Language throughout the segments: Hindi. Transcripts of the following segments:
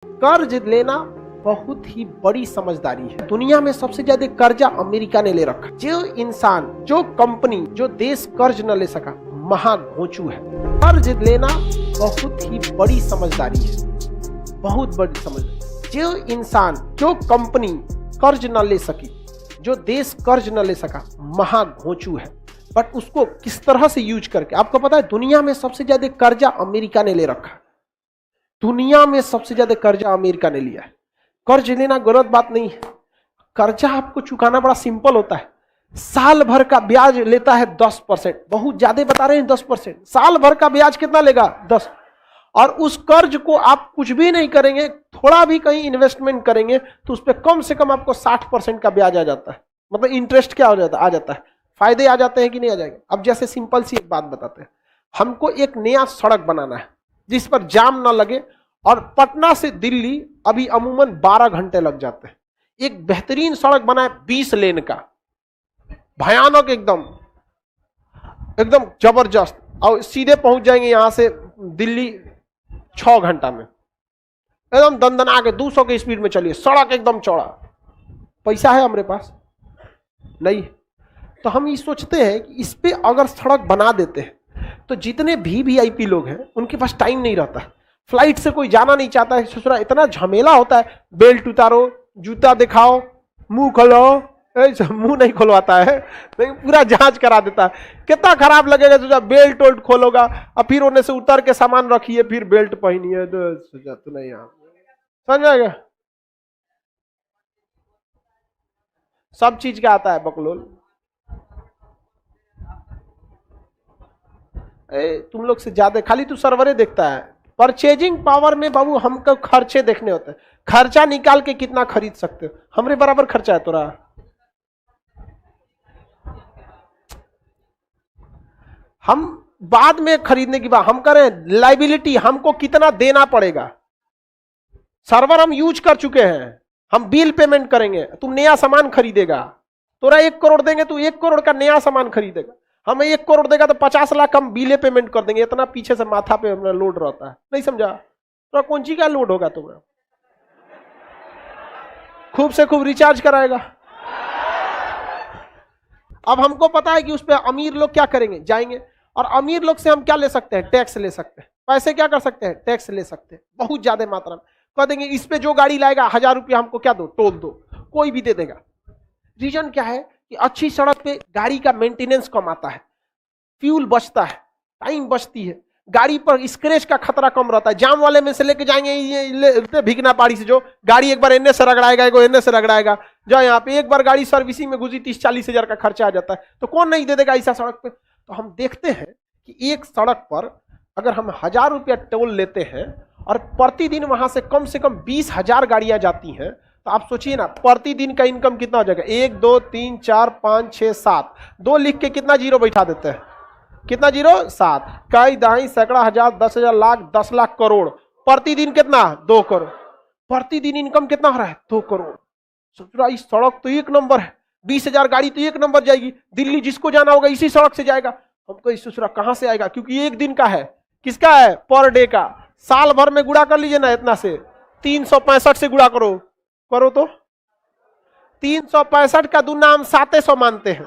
कर्ज लेना बहुत ही बड़ी समझदारी है। दुनिया में सबसे ज्यादा कर्जा अमेरिका ने ले रखा। जो इंसान, जो कंपनी, जो देश कर्ज न ले सका, महाघोंचू है। कर्ज लेना बहुत ही बड़ी समझदारी है, बहुत बड़ी समझदारी। जो इंसान, जो कंपनी कर्ज न ले सकी, जो देश कर्ज न ले सका, महाघोंचू है। बट उसको किस तरह से यूज करके, आपको पता है दुनिया में सबसे ज्यादा कर्जा अमेरिका ने ले रखा। दुनिया में सबसे ज्यादा कर्जा अमेरिका ने लिया है। कर्ज लेना गलत बात नहीं है। कर्जा आपको चुकाना बड़ा सिंपल होता है। साल भर का ब्याज लेता है 10%। बहुत ज्यादा बता रहे हैं 10%। साल भर का ब्याज कितना लेगा? 10। और उस कर्ज को आप कुछ भी नहीं करेंगे, थोड़ा भी कहीं इन्वेस्टमेंट करेंगे तो उस पर कम से कम आपको 60% का ब्याज आ जाता है। मतलब इंटरेस्ट क्या हो जाता है? आ जाता है। फायदे आ जाते हैं कि नहीं आ जाएंगे? अब जैसे सिंपल सी एक बात बताते हैं। हमको एक नया सड़क बनाना है जिस पर जाम ना लगे, और पटना से दिल्ली अभी अमूमन 12 घंटे लग जाते हैं। एक बेहतरीन सड़क बना है 20 लेन का, भयानक, एकदम एकदम जबरदस्त, और सीधे पहुंच जाएंगे यहां से दिल्ली 6 घंटा में। एकदम दंदना के 200 के स्पीड में चलिए, सड़क एकदम चौड़ा। पैसा है हमारे पास? नहीं। तो हम ये सोचते हैं कि इस पे अगर सड़क बना देते हैं तो जितने भी वीआईपी लोग हैं उनके पास टाइम नहीं रहता। फ्लाइट से कोई जाना नहीं चाहता है, ससुरा इतना झमेला होता है। बेल्ट उतारो, जूता दिखाओ, मुंह खोलो, मुंह नहीं खुलवाता है, लेकिन पूरा जांच करा देता है। कितना खराब लगेगा सोचा, बेल्ट वोल्ट खोलोगा और फिर उन्हें से उतर के सामान रखिए, फिर बेल्ट पहनिए, सोचा तो नहीं। समझ आएगा? सब चीज का आता है बकलोल। तुम लोग से ज्यादा खाली तू सर्वरे देखता है। परचेजिंग पावर में बाबू हमको खर्चे देखने होते हैं। खर्चा निकाल के कितना खरीद सकते हो? हमरे बराबर खर्चा है तोरा। हम बाद में खरीदने की बात हम करें, लाइबिलिटी हमको कितना देना पड़ेगा। सर्वर हम यूज कर चुके हैं, हम बिल पेमेंट करेंगे, तुम नया सामान खरीदेगा। तोरा 1 करोड़ देंगे, तू 1 करोड़ का नया सामान खरीदेगा। हमें 1 करोड़ देगा तो 50 लाख हम बिले पेमेंट कर देंगे। इतना पीछे से माथा पे हमारा लोड रहता है, नहीं समझा? तो कौन सी का लोड होगा तुम्हारा? खूब से खूब रिचार्ज कराएगा। अब हमको पता है कि उस पर अमीर लोग क्या करेंगे, जाएंगे, और अमीर लोग से हम क्या ले सकते हैं? टैक्स ले सकते हैं। पैसे क्या कर सकते हैं? टैक्स ले सकते हैं, बहुत ज्यादा मात्रा में। कह देंगे इस पे जो गाड़ी लाएगा 1000 रुपया हमको क्या दो, टोल दो, कोई भी दे देगा। रीजन क्या है कि अच्छी सड़क पे गाड़ी का मेंटेनेंस कम आता है, फ्यूल बचता है, टाइम बचती है, गाड़ी पर स्क्रैच का खतरा कम रहता है। जाम वाले में से लेके जाएंगे ये भिगना पाड़ी से, जो गाड़ी एक बार एने से रगड़ाएगा, एगो एने से रगड़ाएगा, जो यहाँ पे एक बार गाड़ी सर्विसिंग में घुसी 30-40 हजार का खर्चा आ जाता है। तो कौन नहीं दे देगा ऐसा सड़क पे? तो हम देखते हैं कि एक सड़क पर अगर हम 1000 रुपया टोल लेते हैं और प्रतिदिन वहां से कम 20,000 गाड़ियां जाती हैं, तो आप सोचिए ना प्रतिदिन का इनकम कितना हो जाएगा। 1 2 3 4 5 6 7, 2 लिख के कितना जीरो बैठा देते हैं? कितना जीरो? 7। कई दाई सैकड़ा हजार 10,000 लाख 10 लाख करोड़। प्रतिदिन कितना? 2 करोड़। प्रतिदिन इनकम कितना हो रहा है? 2 करोड़। सोच इस सड़क तो 1 नंबर है, 20,000 गाड़ी तो 1 नंबर जाएगी। दिल्ली जिसको जाना होगा इसी सड़क से जाएगा। हमको इस दूसरा कहां से आएगा? क्योंकि 1 दिन का है। किसका है? पर डे का। साल भर में गुड़ा कर लीजिए ना, इतना से 365 से गुड़ा करो तो 365 का दूना हम 700 मानते हैं।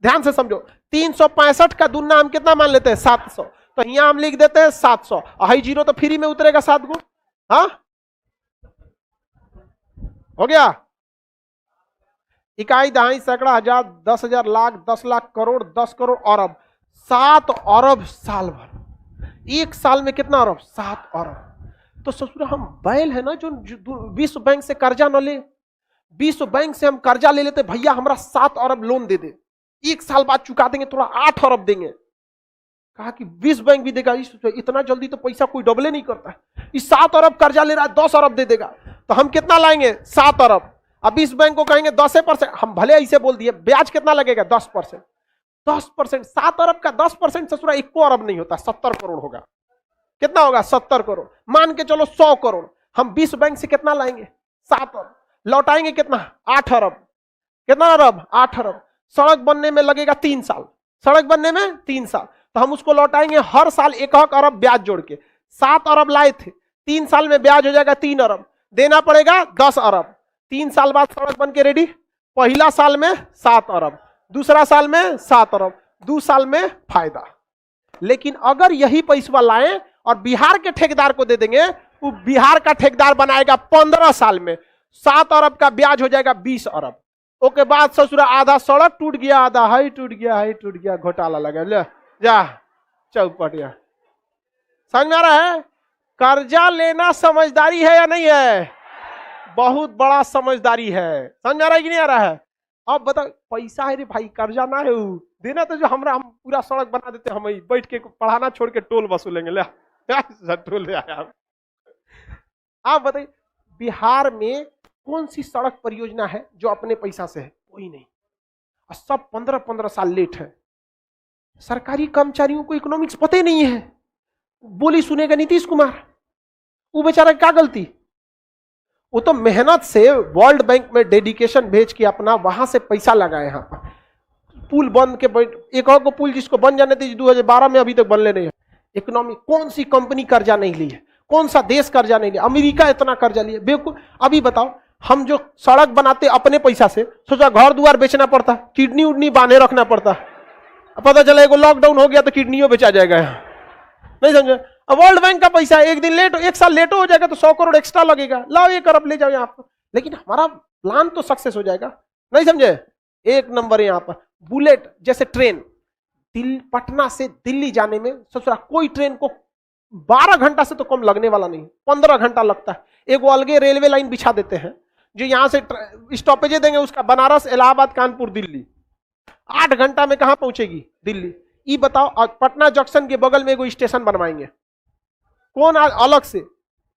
ध्यान से समझो, 365 का दूना हम कितना मान लेते हैं? 700। तो यहां हम लिख देते हैं 700, हाई जीरो तो फ्री में उतरेगा 7 गो। हाँ हो गया। इकाई दहाई सैकड़ा हजार 10,000 लाख 10 लाख करोड़ 10 करोड़ अरब 7 अरब साल भर। 1 साल में कितना अरब? 7 अरब। तो ससुरा हम बैल है ना जो विश्व बैंक से कर्जा न ले। विश्व बैंक से हम कर्जा ले लेते, भैया हमारा 7 अरब लोन दे दे, 1 साल बाद चुका देंगे, थोड़ा 8 अरब देंगे। कहा कि विश्व बैंक भी देगा। इतना जल्दी तो पैसा कोई डबले नहीं करता है। इस 7 अरब कर्जा ले रहा है, 10 अरब दे देगा, तो हम कितना लाएंगे? 7 अरब। अब विश्व बैंक को कहेंगे 10%, हम भले ऐसे बोल दिए, ब्याज कितना लगेगा? 10%। 10%, 7 अरब का 10% ससुरा 1 अरब नहीं होता, 70 करोड़ होगा। कितना होगा? 70 करोड़। मान के चलो 100 करोड़। हम विश्व बैंक से कितना लाएंगे? 7 अरब। लौटाएंगे कितना? 8 अरब। कितना अरब? 8 अरब। सड़क बनने में लगेगा 3 साल। सड़क बनने में 3 साल, तो हम उसको लौटाएंगे हर साल 1 अरब ब्याज जोड़ के। 7 अरब लाए थे, 3 साल में ब्याज हो जाएगा 3 अरब, देना पड़ेगा 10 अरब। 3 साल बाद सड़क बन के रेडी, पहला साल में 7 अरब, दूसरा साल में 7 अरब, 2 साल में फायदा। लेकिन अगर यही पैसा लाएं और बिहार के ठेकेदार को दे देंगे, वो बिहार का ठेकेदार बनाएगा 15 साल में 7 अरब का ब्याज हो जाएगा 20 अरब। ओके बाद ससुरा आधा सड़क टूट गया, आधा हाई टूट गया, हाई टूट गया, घोटाला लगा, ले जा चौपटिया। समझ में आ रहा है? कर्जा लेना समझदारी है या नहीं है? बहुत बड़ा समझदारी है। समझ में आ रहा है कि नहीं आ रहा है? अब बताओ, पैसा है रे भाई, कर्जा ना है वो देना, तो जो हम पूरा सड़क बना देते, हम बैठ के पढ़ाना छोड़ के टोल वसूलेंगे, ले टोल ले आया। आप बताइए बिहार में कौन सी सड़क परियोजना है जो अपने पैसा से है? कोई नहीं। और सब 15-15 साल लेट है। सरकारी कर्मचारियों को इकोनॉमिक्स पता ही नहीं है, बोली सुनेगा नीतीश कुमार, वो बेचारा क्या गलती? वो तो मेहनत से वर्ल्ड बैंक में डेडिकेशन भेज के अपना वहां से पैसा लगाए। यहाँ पर पुल बंद के एक और को पुल जिसको बन जाने थे 2012 में, अभी तक बनले नहीं है। इकोनॉमी कौन सी कंपनी कर्जा नहीं ली है? कौन सा देश कर्जा नहीं लिया? अमेरिका इतना कर्जा लिया बेवकूफ। अभी बताओ, हम जो सड़क बनाते अपने पैसा से, सोचा घर दुआर बेचना पड़ता, किडनी उडनी बांधे रखना पड़ता, पता चला एगो लॉकडाउन हो गया तो किडनियों बेचा जाएगा। नहीं समझे? अब वर्ल्ड बैंक का पैसा है, एक दिन लेट, एक साल लेट हो जाएगा तो 100 करोड़ एक्स्ट्रा लगेगा, लाओ 1 अरब ले जाओ यहाँ पर। लेकिन हमारा प्लान तो सक्सेस हो जाएगा। नहीं समझे? एक नंबर यहाँ पर बुलेट जैसे ट्रेन, पटना से दिल्ली जाने में ससुरा कोई ट्रेन को 12 घंटा से तो कम लगने वाला नहीं, 15 घंटा लगता है। एक अलगे रेलवे लाइन बिछा देते हैं जो यहाँ से स्टॉपेज देंगे उसका, बनारस, इलाहाबाद, कानपुर, दिल्ली, 8 घंटा में कहां पहुंचेगी दिल्ली? ये बताओ। पटना जंक्शन के बगल में एगो स्टेशन बनवाएंगे, कौन अलग से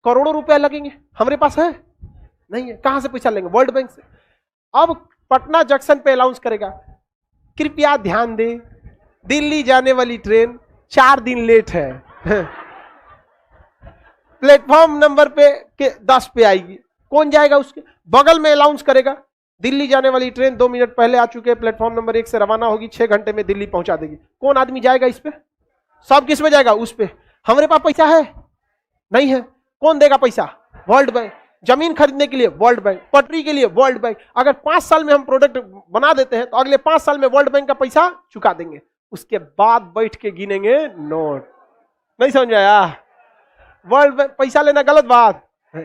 करोड़ों रुपया लगेंगे, हमारे पास है नहीं है, कहां से पैसा लेंगे? वर्ल्ड बैंक से। अब पटना जंक्शन पे अनाउंस करेगा, कृपया ध्यान दें, दिल्ली जाने वाली ट्रेन 4 दिन लेट है, प्लेटफॉर्म नंबर पे के 10 पे आएगी। कौन जाएगा? उसके बगल में अनाउंस करेगा, दिल्ली जाने वाली ट्रेन 2 मिनट पहले आ चुके, प्लेटफॉर्म नंबर 1 से रवाना होगी, 6 घंटे में दिल्ली पहुंचा देगी। कौन आदमी जाएगा इस पे? सब किस पे जाएगा? उस पे। हमारे पास पैसा है नहीं है, कौन देगा पैसा? World bank. जमीन खरीदने के लिए वर्ल्ड बैंक, पटरी के लिए वर्ल्ड बैंक। अगर 5 साल में हम प्रोडक्ट बना देते हैं तो अगले 5 साल में वर्ल्ड बैंक का पैसा चुका देंगे। उसके बाद बैठ के गिनेंगे नोट। नहीं समझ आया? वर्ल्ड बैंक पैसा लेना गलत बात है।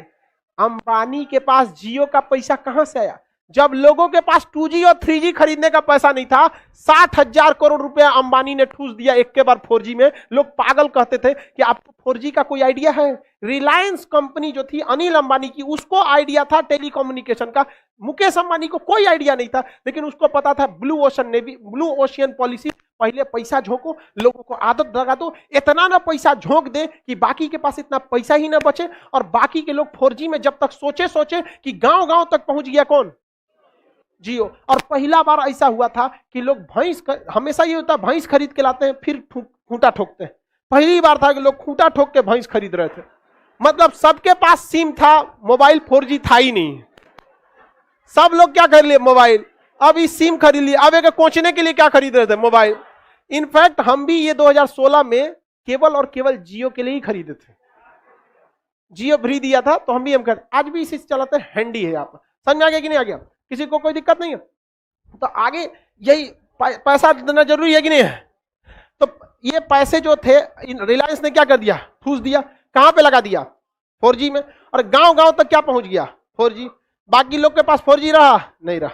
अंबानी के पास जियो का पैसा कहां से आया? जब लोगों के पास 2G और 3G खरीदने का पैसा नहीं था, 60,000 करोड़ रुपया अंबानी ने ठूस दिया एक के बाद 4G में। लोग पागल कहते थे कि आपको 4G का कोई आइडिया है? रिलायंस कंपनी जो थी अनिल अंबानी की, उसको आइडिया था टेलीकम्युनिकेशन का। मुकेश अंबानी को कोई आइडिया नहीं था, लेकिन उसको पता था ब्लू ओशियन पॉलिसी, पहले पैसा झोंको, लोगों को आदत लगा दो, इतना ना पैसा झोंक दे कि बाकी के पास इतना पैसा ही ना बचे, और बाकी के लोग 4G में जब तक सोचे कि गांव गांव तक पहुंच गया कौन? जियो। और पहला बार ऐसा हुआ था कि लोग हमेशा ये होता है भैंस खरीद के लाते हैं फिर खूंटा ठोकते हैं। पहली बार था कि लोग खूंटा ठोक के भैंस खरीद रहे थे। मतलब सबके पास सिम था, मोबाइल 4G था ही नहीं। सब लोग क्या कर लिए? मोबाइल। अब इस सिम खरीद लिए, अब एक कोचने के लिए क्या खरीद रहे थे? मोबाइल। इनफैक्ट हम भी ये 2016 में केवल और केवल जियो के लिए ही खरीदे थे। जियो फ्री दिया था तो हम भी आज भी इसे चलाते हैं, हैंडी है। आप समझ में आ गया कि नहीं आ गया? किसी को कोई दिक्कत नहीं है? तो आगे यही पैसा देना जरूरी है कि नहीं है? तो ये पैसे जो थे रिलायंस ने क्या कर दिया? ठूस दिया। कहां पे लगा दिया? 4G में। और गांव गांव तक क्या पहुंच गया? 4G। बाकी लोग के पास 4G रहा नहीं रहा।